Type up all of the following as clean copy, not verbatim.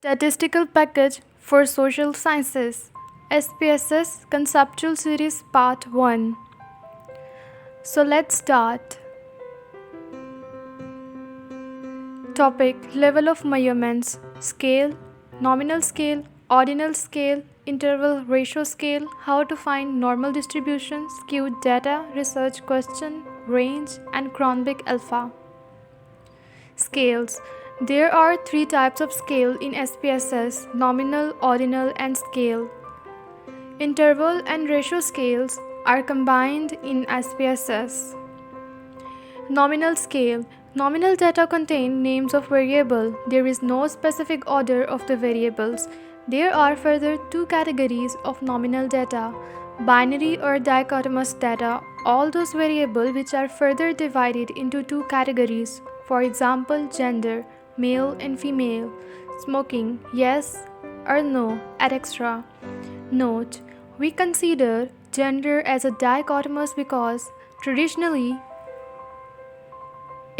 Statistical Package for Social Sciences, SPSS Conceptual Series Part 1. So let's start. Topic: Level of measurements: Scale, Nominal Scale, Ordinal Scale, Interval Ratio Scale, How to find normal distribution, Skewed Data, Research Question, Range, and Cronbach Alpha. Scales. There are three types of scale in SPSS: nominal, ordinal, and scale. Interval and ratio scales are combined in SPSS. Nominal scale. Nominal data contain names of variable. There is no specific order of the variables. There are further two categories of nominal data: binary or dichotomous data, all those variables which are further divided into two categories. For example, gender, male and female, smoking, yes or no, etc. Note: we consider gender as a dichotomous because traditionally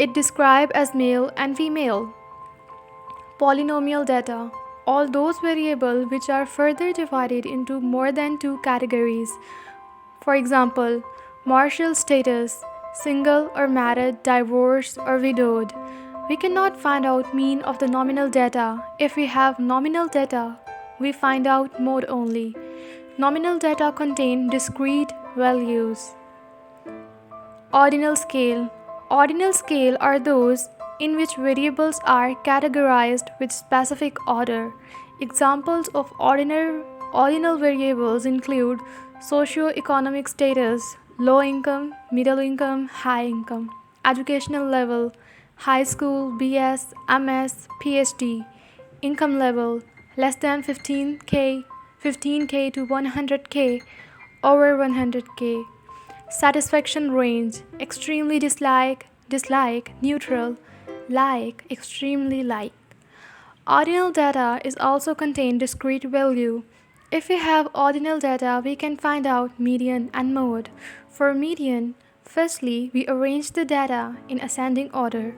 it described as male and female. Polynomial data, all those variables which are further divided into more than two categories. For example, marital status, single or married, divorced or widowed. We cannot find out mean of the nominal data. If we have nominal data, we find out mode only. Nominal data contain discrete values. Ordinal scale. Ordinal scale are those in which variables are categorized with specific order. Examples of ordinal variables include socio-economic status, low income, middle income, high income, educational level, high school, BS, MS, PhD, income level, less than 15K to 100K, over 100K, satisfaction range, extremely dislike, neutral, like, extremely like. Ordinal data is also contain discrete value. If we have ordinal data, we can find out median and mode. For median, firstly, we arrange the data in ascending order.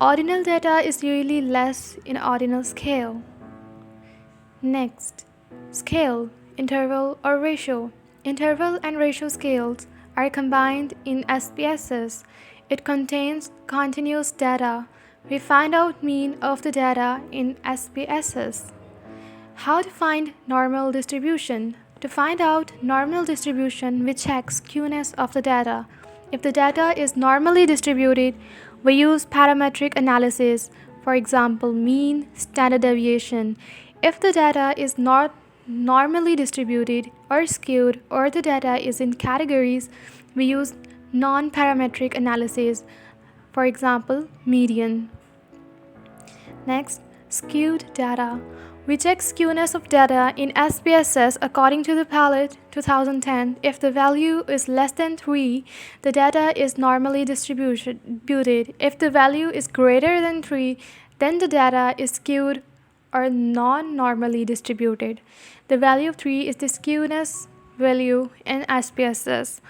Ordinal data is usually less in ordinal scale. Next, scale, interval or ratio. Interval and ratio scales are combined in SPSS. It contains continuous data. We find out mean of the data in SPSS. How to find normal distribution? To find out normal distribution, we check skewness of the data. If the data is normally distributed, we use parametric analysis, for example, mean, standard deviation. If the data is not normally distributed or skewed, or the data is in categories, we use non-parametric analysis, for example, median. Next, skewed data. We check skewness of data in SPSS according to the palette 2010. If the value is less than 3, the data is normally distributed. If the value is greater than 3, then the data is skewed or non-normally distributed. The value of 3 is the skewness value in SPSS.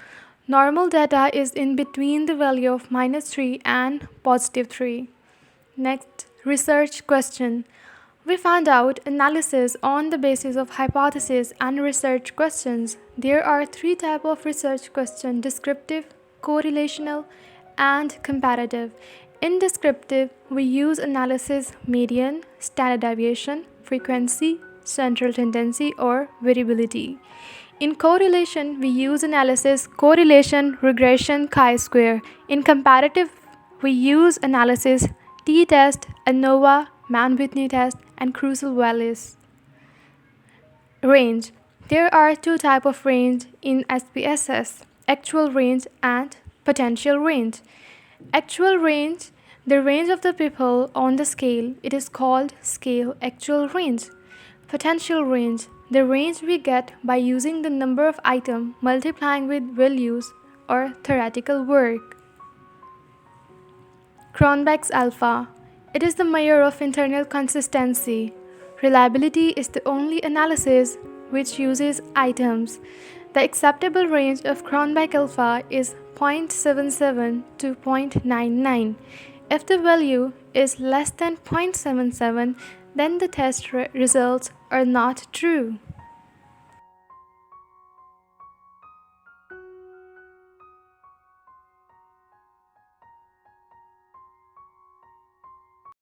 Normal data is in between the value of -3 and +3. Next, research question. We found out analysis on the basis of hypothesis and research questions. There are three types of research questions: descriptive, correlational, and comparative. In descriptive, we use analysis median, standard deviation, frequency, central tendency, or variability. In correlation, we use analysis correlation, regression, chi-square. In comparative, we use analysis t-test, ANOVA, Mann-Whitney test, and Crucial-Wallis. Range. There are two types of range in SPSS: actual range and potential range. Actual range, the range of the people on the scale, it is called scale actual range. Potential range, the range we get by using the number of items multiplying with values or theoretical work. Cronbach's alpha. It is the measure of internal consistency. Reliability is the only analysis which uses items. The acceptable range of Cronbach alpha is 0.77 to 0.99. If the value is less than 0.77, then the test results are not true.